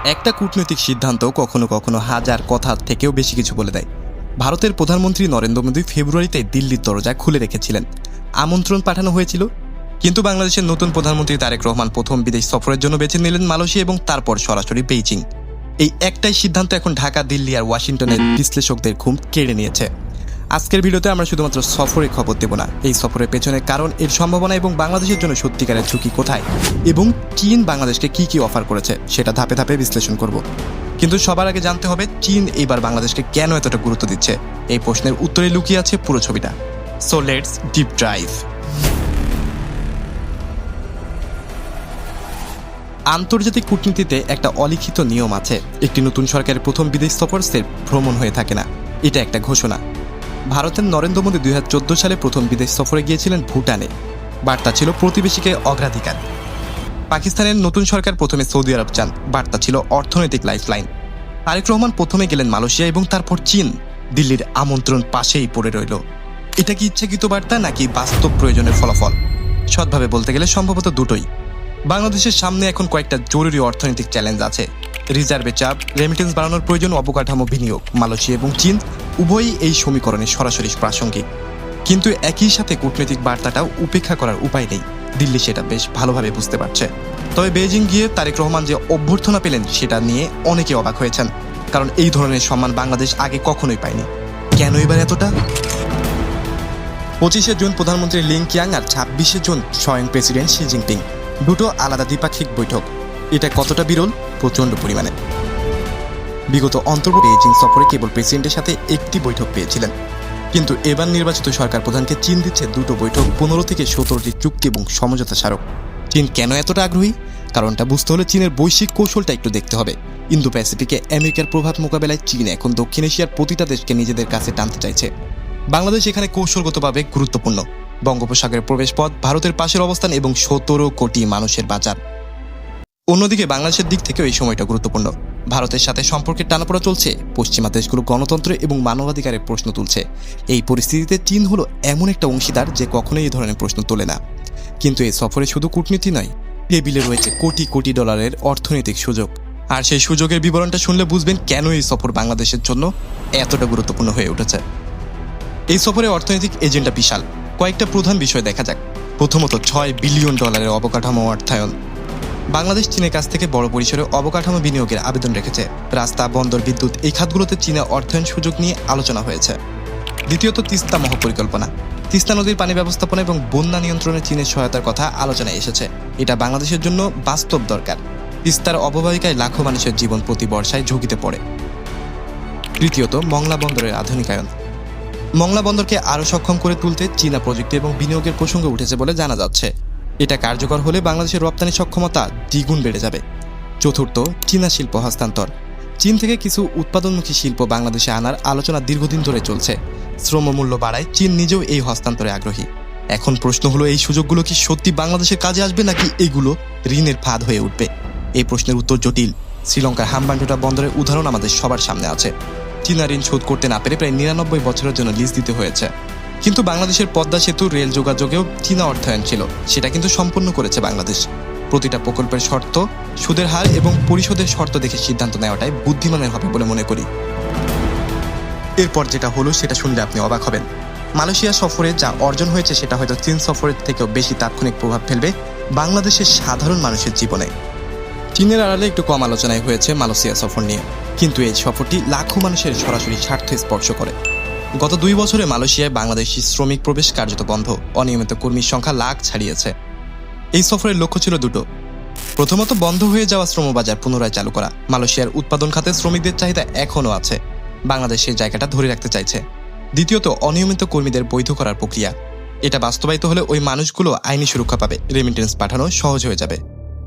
একটা কূটনৈতিক সিদ্ধান্ত কখনো কখনো হাজার কথা থেকেও বেশি কিছু বলে দেয়। ভারতের প্রধানমন্ত্রী নরেন্দ্র মোদী ফেব্রুয়ারিতে দিল্লির দরজা খুলে রেখেছিলেন, আমন্ত্রণ পাঠানো হয়েছিল। কিন্তু বাংলাদেশের নতুন প্রধানমন্ত্রী তারেক রহমান প্রথম বিদেশ সফরের জন্য বেছে নিলেন মালয়েশিয়া এবং তারপর সরাসরি বেইজিং। এই একটাই সিদ্ধান্ত এখন ঢাকা, দিল্লি আর ওয়াশিংটনের বিশ্লেষকদের ঘুম কেড়ে নিয়েছে। আজকের ভিডিওতে আমরা শুধুমাত্র সফরের খবর দেব না, এই সফরের পেছনের কারণ, এর সম্ভাবনা এবং বাংলাদেশের জন্য সত্যিকারের ঝুঁকি কোথায় এবং চীন বাংলাদেশকে কি কি অফার করেছে সেটা ধাপে ধাপে বিশ্লেষণ করব। কিন্তু সবার আগে জানতে হবে চীন এইবার বাংলাদেশকে কেন এতটা গুরুত্ব দিচ্ছে। এই প্রশ্নের উত্তরে লুকিয়ে আছে পুরো ছবিটা। So let's deep drive. আন্তর্জাতিক কূটনীতিতে একটা অলিখিত নিয়ম আছে, একটি নতুন সরকারের প্রথম বিদেশ সফর সেফ ভ্রমণ হয়ে থাকে না, এটা একটা ঘোষণা। ভারতের নরেন্দ্র মোদী 2014 সালে প্রথম বিদেশ সফরে গিয়েছিলেন ভুটানে। বার্তা ছিল প্রতিবেশীকে অগ্রাধিকার। পাকিস্তানের নতুন সরকার প্রথমে সৌদি আরব যান, বার্তা ছিল অর্থনৈতিক লাইফলাইন। তারেক রহমান প্রথমে গেলেন মালয়েশিয়া এবং তারপর চীন। দিল্লির আমন্ত্রণ পাশেই পড়ে রইল। এটা কি ইচ্ছাকৃত বার্তা নাকি বাস্তব প্রয়োজনের ফলাফল? সৎভাবে বলতে গেলে সম্ভবত দুটোই। বাংলাদেশের সামনে এখন কয়েকটা জরুরি অর্থনৈতিক চ্যালেঞ্জ আছে। রিজার্ভের চাপ, রেমিটেন্স বাড়ানোর প্রয়োজন, অবকাঠামো বিনিয়োগ। মালয়েশিয়া এবং চীন উভয়ই এই সমীকরণে সরাসরি প্রাসঙ্গিক। কিন্তু একই সাথে কূটনৈতিক বার্তাটাও উপেক্ষা করার উপায় নেই। দিল্লি সেটা বেশ ভালোভাবে বুঝতে পারছে। তবে বেইজিং গিয়ে তারেক রহমান যে অভ্যর্থনা পেলেন সেটা নিয়ে অনেকে অবাক হয়েছেন, কারণ এই ধরনের সম্মান বাংলাদেশ আগে কখনোই পায়নি। কেন এবার এতটা? 25শে জুন প্রধানমন্ত্রী লিং কিয়াং আর 26শে জুন স্বয়ং প্রেসিডেন্ট শি জিনপিং, দুটো আলাদা দ্বিপাক্ষিক বৈঠক। এটা কতটা বিরল? প্রচণ্ড পরিমাণে। বিগত অন্তর্বর্তী বেইজিং সফরে কেবল প্রেসিডেন্টের সাথে একটি বৈঠক পেয়েছিলেন, কিন্তু এবার নির্বাচিত সরকার প্রধানকে চীন দিচ্ছে দুটো বৈঠক, 15 থেকে 17টি চুক্তি এবং সমঝোতা স্মারক। চীন কেন এতটা আগ্রহী? কারণটা বুঝতে হলে চীনের বৈশ্বিক কৌশলটা একটু দেখতে হবে। ইন্দো প্যাসিফিকে আমেরিকার প্রভাব মোকাবেলায় চীন এখন দক্ষিণ এশিয়ার প্রতিটা দেশকে নিজেদের কাছে টানতে চাইছে। বাংলাদেশ এখানে কৌশলগতভাবে গুরুত্বপূর্ণ। বঙ্গোপসাগরের প্রবেশপথ, ভারতের পাশের অবস্থান এবং 17 কোটি মানুষের বাজার। অন্যদিকে বাংলাদেশের দিক থেকেও এই সময়টা গুরুত্বপূর্ণ। ভারতের সাথে সম্পর্কের টানাপোড়া চলছে, পশ্চিমা দেশগুলো গণতন্ত্র এবং মানবাধিকারের প্রশ্ন তুলছে। এই পরিস্থিতিতে চীন হলো এমন একটা অংশীদার যে কখনোই এই ধরনের প্রশ্ন তোলে না। কিন্তু এই সফরে শুধু কূটনীতি নয়, টেবিলে রয়েছে কোটি কোটি ডলারের অর্থনৈতিক সুযোগ। আর সেই সুযোগের বিবরণটা শুনলে বুঝবেন কেন এই সফর বাংলাদেশের জন্য এতটা গুরুত্বপূর্ণ হয়ে উঠেছে। এই সফরে অর্থনৈতিক এজেন্ডা বিশাল। কয়েকটা প্রধান বিষয় দেখা যাক। প্রথমত, $6 বিলিয়ন অবকাঠামো অর্থায়ন। বাংলাদেশ চীনের কাছ থেকে বড় পরিসরে অবকাঠামো বিনিয়োগের আবেদন রেখেছে। রাস্তা, বন্দর, বিদ্যুৎ এই খাতগুলোতে চীনের অর্থায়ন সুযোগ নিয়ে আলোচনা হয়েছে। দ্বিতীয়ত, তিস্তা মহাপরিকল্পনা। তিস্তা নদীর পানি ব্যবস্থাপনা এবং বন্যা নিয়ন্ত্রণে চীনের সহায়তার কথা আলোচনায় এসেছে। এটা বাংলাদেশের জন্য বাস্তব দরকার। তিস্তার অববাহিকায় লাখো মানুষের জীবন প্রতি বর্ষায় ঝুঁকিতে পড়ে। তৃতীয়ত, মংলা বন্দরের আধুনিকায়ন। মংলা বন্দরকে আরও সক্ষম করে তুলতে চীনা প্রযুক্তি এবং বিনিয়োগের প্রসঙ্গ উঠেছে বলে জানা যাচ্ছে। এটা কার্যকর হলে বাংলাদেশের রপ্তানি সক্ষমতা দ্বিগুণ বেড়ে যাবে। চতুর্থ, চীনা শিল্প হস্তান্তর। চীন থেকে কিছু উৎপাদনমুখী শিল্প বাংলাদেশে আনার আলোচনা দীর্ঘদিন ধরে চলছে। শ্রমমূল্য বাড়ায় চীন নিজেও এই হস্তান্তরে আগ্রহী। এখন প্রশ্ন হলো, এই সুযোগগুলো কি সত্যি বাংলাদেশের কাজে আসবে নাকি এগুলো ঋণের ফাঁদ হয়ে উঠবে? এই প্রশ্নের উত্তর জটিল। শ্রীলঙ্কার হাম্বানটোটা বন্দরের উদাহরণ আমাদের সবার সামনে আছে। চীনা ঋণ শোধ করতে না পেরে প্রায় 99 বছরের জন্য লিজ দিতে হয়েছে। কিন্তু বাংলাদেশের পদ্মা সেতু, রেল যোগাযোগেও চীনা অর্থায়ন ছিল, সেটা কিন্তু সম্পন্ন করেছে বাংলাদেশ। প্রতিটা প্রকল্পের শর্ত, সুদের হার এবং পরিশোধের শর্ত দেখে সিদ্ধান্ত নেওয়াটাই বুদ্ধিমানের হবে বলে মনে করি। এরপর যেটা হলো সেটা শুনলে আপনি অবাক হবেন। মালয়েশিয়া সফরে যা অর্জন হয়েছে সেটা হয়তো চীন সফরের থেকেও বেশি তাৎক্ষণিক প্রভাব ফেলবে বাংলাদেশের সাধারণ মানুষের জীবনে। চীনের আড়ালে একটু কম আলোচনায় হয়েছে মালয়েশিয়া সফর নিয়ে, কিন্তু এই সফরটি লাখো মানুষের সরাসরি স্বার্থ স্পর্শ করে। গত 2 বছরে মালয়েশিয়ায় বাংলাদেশি শ্রমিক প্রবেশ কার্যত বন্ধ, অনিয়মিত কর্মীর সংখ্যা লাখ ছাড়িয়েছে। এই সফরের লক্ষ্য ছিল দুটো। প্রথমত, বন্ধ হয়ে যাওয়া শ্রমবাজার পুনরায় চালু করা। মালয়েশিয়ার উৎপাদন খাতে শ্রমিকদের চাহিদা এখনও আছে, বাংলাদেশ সেই জায়গাটা ধরে রাখতে চাইছে। দ্বিতীয়ত, অনিয়মিত কর্মীদের বৈধ করার প্রক্রিয়া। এটা বাস্তবায়িত হলে ওই মানুষগুলো আইনি সুরক্ষা পাবে, রেমিটেন্স পাঠানো সহজ হয়ে যাবে।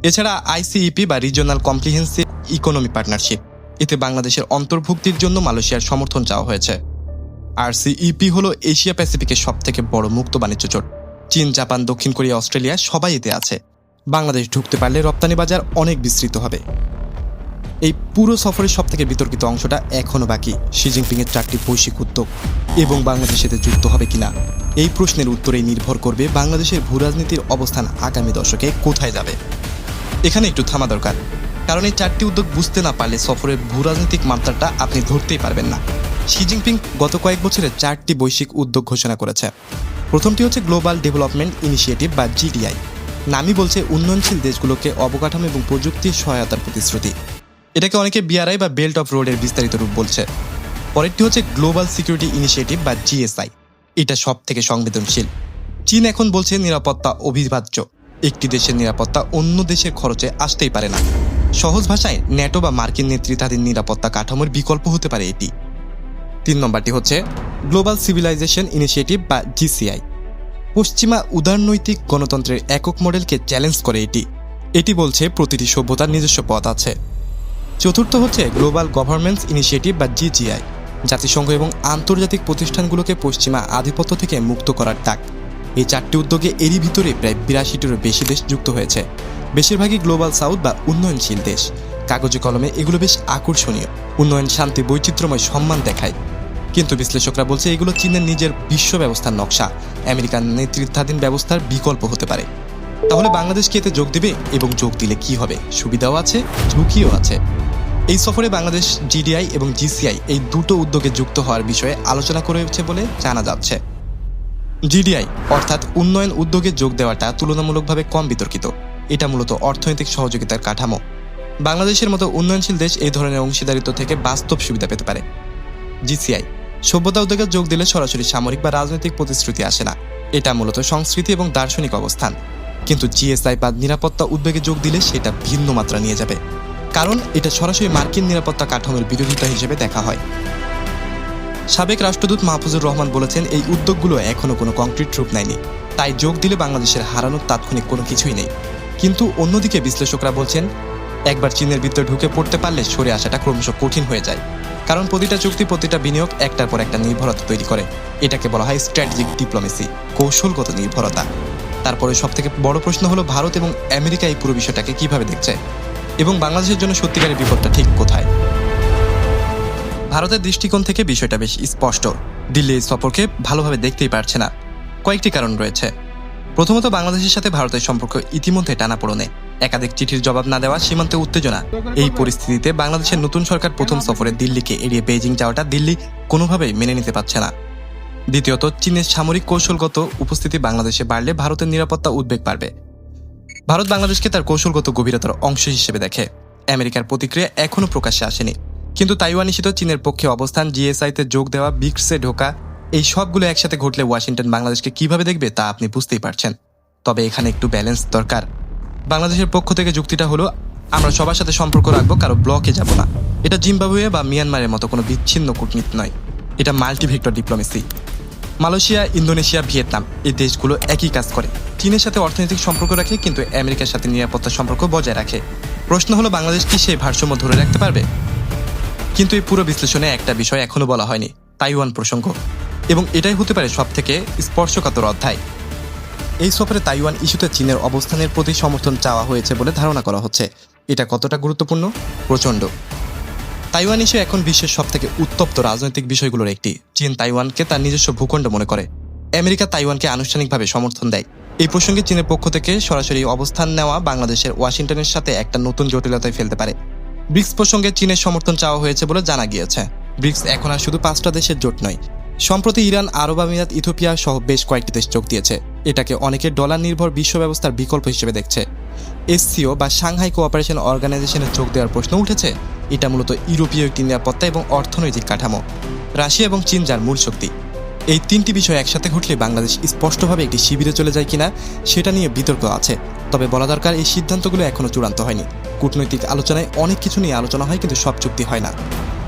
এছাড়া আইসিইপি বা রিজিওনাল কম্প্রিহেন্সিভ ইকোনমি পার্টনারশিপ, এতে বাংলাদেশের অন্তর্ভুক্তির জন্য মালয়েশিয়ার সমর্থন চাওয়া হয়েছে। RCEP হলো এশিয়া প্যাসিফিকের সবথেকে বড় মুক্ত বাণিজ্য জোট। চীন, জাপান, দক্ষিণ কোরিয়া, অস্ট্রেলিয়া সবাই এতে আছে। বাংলাদেশ ঢুকতে পারলে রপ্তানি বাজার অনেক বিস্তৃত হবে। এই পুরো সফরের সবথেকে বিতর্কিত অংশটা এখনও বাকি, শি জিনপিংয়ের 4টি বৈশ্বিক উদ্যোগ এবং বাংলাদেশ এতে যুক্ত হবে কিনা। এই প্রশ্নের উত্তরেই নির্ভর করবে বাংলাদেশের ভূরাজনীতির অবস্থান আগামী দশকে কোথায় যাবে। এখানে একটু থামা দরকার। কারণ এই 4টি উদ্যোগ বুঝতে না পারলে সফরের ভূরাজনৈতিক মাত্রাটা আপনি ধরতেই পারবেন না। শি জিনপিং গত কয়েক বছরে 4টি বৈশ্বিক উদ্যোগ ঘোষণা করেছে। প্রথমটি হচ্ছে গ্লোবাল ডেভেলপমেন্ট ইনিশিয়েটিভ বা জিডিআই। নামই বলছে উন্নয়নশীল দেশগুলোকে অবকাঠামো এবং প্রযুক্তির সহায়তার প্রতিশ্রুতি। এটাকে অনেকে বিআরআই বা বেল্ট অফ রোডের বিস্তারিত রূপ বলছে। পরেরটি হচ্ছে গ্লোবাল সিকিউরিটি ইনিশিয়েটিভ বা জিএসআই। এটা সব থেকে সংবেদনশীল। চীন এখন বলছে নিরাপত্তা অবিভাজ্য। একটি দেশের নিরাপত্তা অন্য দেশের খরচে আসতেই পারে না। সহজ ভাষায় ন্যাটো বা মার্কিন নেতৃত্বাধীন নিরাপত্তা কাঠামোর বিকল্প হতে পারে এটি। 3 নম্বরটি হচ্ছে গ্লোবাল সিভিলাইজেশন ইনিশিয়েটিভ বা জিসিআই। পশ্চিমা উদারনৈতিক গণতন্ত্রের একক মডেলকে চ্যালেঞ্জ করে এটি বলছে প্রতিটি সভ্যতার নিজস্ব পথ আছে। চতুর্থ হচ্ছে গ্লোবাল গভর্নেন্স ইনিশিয়েটিভ বা জিজিআই। জাতিসংঘ এবং আন্তর্জাতিক প্রতিষ্ঠানগুলোকে পশ্চিমা আধিপত্য থেকে মুক্ত করার ডাক। এই 4টি উদ্যোগে এরই ভিতরে প্রায় 82টিরও বেশি দেশ যুক্ত হয়েছে। বেশিরভাগই গ্লোবাল সাউথ বা উন্নয়নশীল দেশ। কাগজে কলমে এগুলো বেশ আকর্ষণীয়। উন্নয়ন, শান্তি, বৈচিত্র্যময় সম্মান দেখায়। কিন্তু বিশ্লেষকরা বলছে এগুলো চীনের নিজের বিশ্ব ব্যবস্থার নকশা, আমেরিকান নেতৃত্বাধীন ব্যবস্থার বিকল্প হতে পারে। তাহলে বাংলাদেশ কি এতে যোগ দেবে? এবং যোগ দিলে কি হবে? সুবিধাও আছে, ঝুঁকিও আছে। এই সফরে বাংলাদেশ জিডিআই এবং জিসিআই এই দুটো উদ্যোগে যুক্ত হওয়ার বিষয়ে আলোচনা করেছে বলে জানা যাচ্ছে। জিডিআই অর্থাৎ উন্নয়ন উদ্যোগে যোগ দেওয়াটা তুলনামূলকভাবে কম বিতর্কিত। এটা মূলত অর্থনৈতিক সহযোগিতার কাঠামো। বাংলাদেশের মতো উন্নয়নশীল দেশ এই ধরনের অংশীদারিত্ব থেকে বাস্তব সুবিধা পেতে পারে। জিসিআই সভ্যতা উদ্যোগে যোগ দিলে সরাসরি সামরিক বা রাজনৈতিক প্রতিশ্রুতি আসে না। এটা মূলত সংস্কৃতি এবং দার্শনিক অবস্থান। কিন্তু জিএসআই বা নিরাপত্তা উদ্যোগে যোগ দিলে সেটা ভিন্ন মাত্রা নিয়ে যাবে, কারণ এটা সরাসরি মার্কিন নিরাপত্তা কাঠামোর বিরোধিতা হিসেবে দেখা হয়। সাবেক রাষ্ট্রদূত মাহফুজুর রহমান বলেছেন এই উদ্যোগগুলো এখনো কোনো কংক্রিট রূপ নেয়নি, তাই যোগ দিলে বাংলাদেশের হারানোর তাৎক্ষণিক কোনো কিছুই নেই। কিন্তু অন্যদিকে বিশ্লেষকরা বলছেন একবার চীনের ভিতরে ঢুকে পড়তে পারলে সরে আসাটা ক্রমশ কঠিন হয়ে যায়। কারণ প্রতিটা চুক্তি, প্রতিটা বিনিয়োগ একটার পর একটা নির্ভরতা তৈরি করে। এটাকে বলা হয় স্ট্র্যাটেজিক ডিপ্লোমেসি, কৌশলগত নির্ভরতা। তারপরে সবথেকে বড় প্রশ্ন হলো ভারত এবং আমেরিকা এই পুরো বিষয়টাকে কিভাবে দেখছে এবং বাংলাদেশের জন্য সত্যিকারের বিপদটা ঠিক কোথায়। ভারতের দৃষ্টিকোণ থেকে বিষয়টা বেশ স্পষ্ট। দিল্লি এই সফরকে ভালোভাবে দেখতেই পারছে না। কয়েকটি কারণ রয়েছে। প্রথমত, বাংলাদেশের সাথে ভারতের সম্পর্ক ইতিমধ্যে টানাপোড়েনে। একাধিক চিঠির জবাব না দেওয়া, সীমান্তে উত্তেজনা। এই পরিস্থিতিতে বাংলাদেশের নতুন সরকার প্রথম সফরে দিল্লিকে এড়িয়ে বেইজিং যাওয়াটা দিল্লি কোনোভাবেই মেনে নিতে পারছে না। দ্বিতীয়ত, চীনের সামরিক কৌশলগত উপস্থিতি বাংলাদেশে বাড়লে ভারতের নিরাপত্তা উদ্বেগ বাড়বে। ভারত বাংলাদেশকে তার কৌশলগত গভীরতার অংশ হিসেবে দেখে। আমেরিকার প্রতিক্রিয়া এখনও প্রকাশ্যে আসেনি, কিন্তু তাইওয়ান নিষিদ্ধ চীনের পক্ষে অবস্থান, জিএসআইতে যোগ দেওয়া, ব্রিক্সে ঢোকা, এই সবগুলো একসাথে ঘটলে ওয়াশিংটন বাংলাদেশকে কিভাবে দেখবে তা আপনি বুঝতেই পারছেন। তবে এখানে একটু ব্যালেন্স দরকার। বাংলাদেশের পক্ষ থেকে যুক্তিটা হলো আমরা সবার সাথে সম্পর্ক রাখবো, কারো ব্লকে যাব না। এটা জিম্বাবুয়ে বা মিয়ানমারের মতো কোনো বিচ্ছিন্ন কূটনীতি নয়, এটা মাল্টিভেক্টর ডিপ্লোমেসি। মালয়েশিয়া, ইন্দোনেশিয়া, ভিয়েতনাম এই দেশগুলো একই কাজ করে। চীনের সাথে অর্থনৈতিক সম্পর্ক রাখে, কিন্তু আমেরিকার সাথে নিরাপত্তা সম্পর্ক বজায় রাখে। প্রশ্ন হলো বাংলাদেশ কি সেই ভারসাম্য ধরে রাখতে পারবে? কিন্তু এই পুরো বিশ্লেষণে একটা বিষয় এখনো বলা হয়নি, তাইওয়ান প্রসঙ্গ। এবং এটাই হতে পারে সব থেকে স্পর্শকাতর অধ্যায়। এই সফরে তাইওয়ান ইস্যুতে চীনের অবস্থানের প্রতি সমর্থন চাওয়া হয়েছে বলে ধারণা করা হচ্ছে। এটা কতটা গুরুত্বপূর্ণ? প্রচণ্ড। তাইওয়ান ইস্যু এখন বিশ্বের সবথেকে উত্তপ্ত রাজনৈতিক বিষয়গুলোর একটি। চীন তাইওয়ানকে তার নিজস্ব ভূখণ্ড মনে করে। আমেরিকা তাইওয়ানকে আনুষ্ঠানিকভাবে সমর্থন দেয়। এই প্রসঙ্গে চীনের পক্ষ থেকে সরাসরি অবস্থান নেওয়া বাংলাদেশের ওয়াশিংটনের সাথে একটা নতুন জটিলতায় ফেলতে পারে। ব্রিক্স প্রসঙ্গে চীনের সমর্থন চাওয়া হয়েছে বলে জানা গিয়েছে। ব্রিক্স এখন আর শুধু 5টা দেশের জোট নয়। সম্প্রতি ইরান, আরব আমিরাত, ইথিওপিয়া সহ বেশ কয়েকটি দেশ যোগ দিয়েছে। এটাকে অনেকে ডলার নির্ভর বিশ্ব ব্যবস্থার বিকল্প হিসেবে দেখছে। এসসিও বা সাংহাই কোঅপারেশন অর্গানাইজেশনে যোগ দেওয়ার প্রশ্ন উঠেছে। এটা মূলত ইউরোপীয় একটি নিরাপত্তা এবং অর্থনৈতিক কাঠামো। রাশিয়া এবং চীন যার মূল শক্তি। এই 3টি বিষয় একসাথে ঘটলে বাংলাদেশ স্পষ্টভাবে একটি শিবিরে চলে যায় কিনা সেটা নিয়ে বিতর্ক আছে। তবে বলা দরকার, এই সিদ্ধান্তগুলো এখনও চূড়ান্ত হয়নি। কূটনৈতিক আলোচনায় অনেক কিছু নিয়ে আলোচনা হয়, কিন্তু সব চুক্তি হয় না।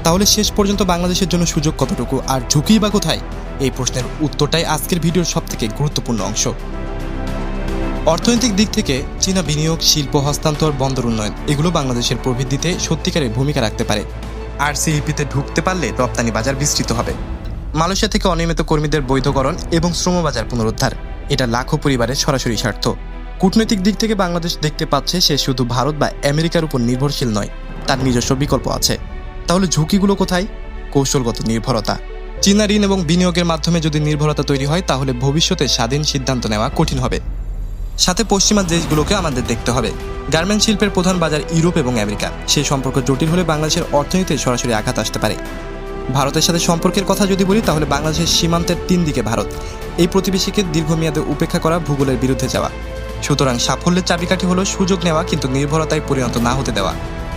তাহলে শেষ পর্যন্ত বাংলাদেশের জন্য সুযোগ কতটুকু আর ঝুঁকি বা কোথায়? এই প্রশ্নের উত্তরটাই আজকের ভিডিওর সবথেকে গুরুত্বপূর্ণ অংশ। অর্থনৈতিক দিক থেকে চীনা বিনিয়োগ, শিল্প হস্তান্তর, বন্দর উন্নয়ন এগুলো বাংলাদেশের প্রবৃদ্ধিতে সত্যিকারের ভূমিকা রাখতে পারে। RCEP-তে ঢুকতে পারলে রপ্তানি বাজার বিস্তৃত হবে। মালয়েশিয়া থেকে অনিয়মিত কর্মীদের বৈধকরণ এবং শ্রমবাজার পুনরুদ্ধার, এটা লাখো পরিবারের সরাসরি স্বার্থ। কূটনৈতিক দিক থেকে বাংলাদেশ দেখতে পাচ্ছে সে শুধু ভারত বা আমেরিকার উপর নির্ভরশীল নয়, তার নিজস্ব বিকল্প আছে। তাহলে ঝুঁকিগুলো কোথায়? কৌশলগত নির্ভরতা। চীনা ঋণ এবং বিনিয়োগের মাধ্যমে যদি নির্ভরতা তৈরি হয়, তাহলে ভবিষ্যতে স্বাধীন সিদ্ধান্ত নেওয়া কঠিন হবে। সাথে পশ্চিমা দেশগুলোকে আমাদের দেখতে হবে। গার্মেন্টস শিল্পের প্রধান বাজার ইউরোপ এবং আমেরিকা, সেই সম্পর্ক জটিল হলে বাংলাদেশের অর্থনীতিতে সরাসরি আঘাত আসতে পারে। ভারতের সাথে সম্পর্কের কথা যদি বলি, তাহলে বাংলাদেশের সীমান্তের 3 দিকে ভারত, এই প্রতিবেশীকে দীর্ঘমেয়াদে উপেক্ষা করা ভূগোলের বিরুদ্ধে যাওয়া। সুতরাং সাফল্যের চাবিকাঠি হলো সুযোগ নেওয়া, কিন্তু নির্ভরতায় পরিণত না হতে দেওয়া।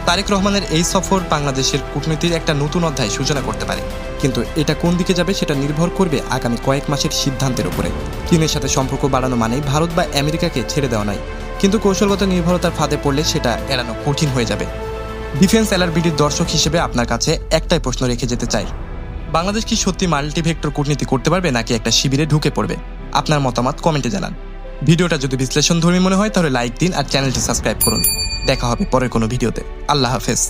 তারেক রহমানের এই সফর বাংলাদেশের কূটনীতির একটা নতুন অধ্যায় সূচনা করতে পারে, কিন্তু এটা কোন দিকে যাবে সেটা নির্ভর করবে আগামী কয়েক মাসের সিদ্ধান্তের উপরে। চীনের সাথে সম্পর্ক বাড়ানো মানেই ভারত বা আমেরিকাকে ছেড়ে দেওয়া নয়, কিন্তু কৌশলগত নির্ভরতার ফাঁদে পড়লে সেটা এড়ানো কঠিন হয়ে যাবে। ডিফেন্স এলআরবিডির দর্শক হিসেবে আপনার কাছে একটাই প্রশ্ন রেখে যেতে চাই, বাংলাদেশ কি সত্যি মাল্টিভেক্টর কূটনীতি করতে পারবে, নাকি একটা শিবিরে ঢুকে পড়বে? আপনার মতামত কমেন্টে জানান। ভিডিওটা যদি বিশ্লেষণধর্মী মনে হয় তাহলে লাইক দিন আর চ্যানেলটি সাবস্ক্রাইব করুন। দেখা হবে পরের কোনো ভিডিওতে। আল্লাহ হাফেজ।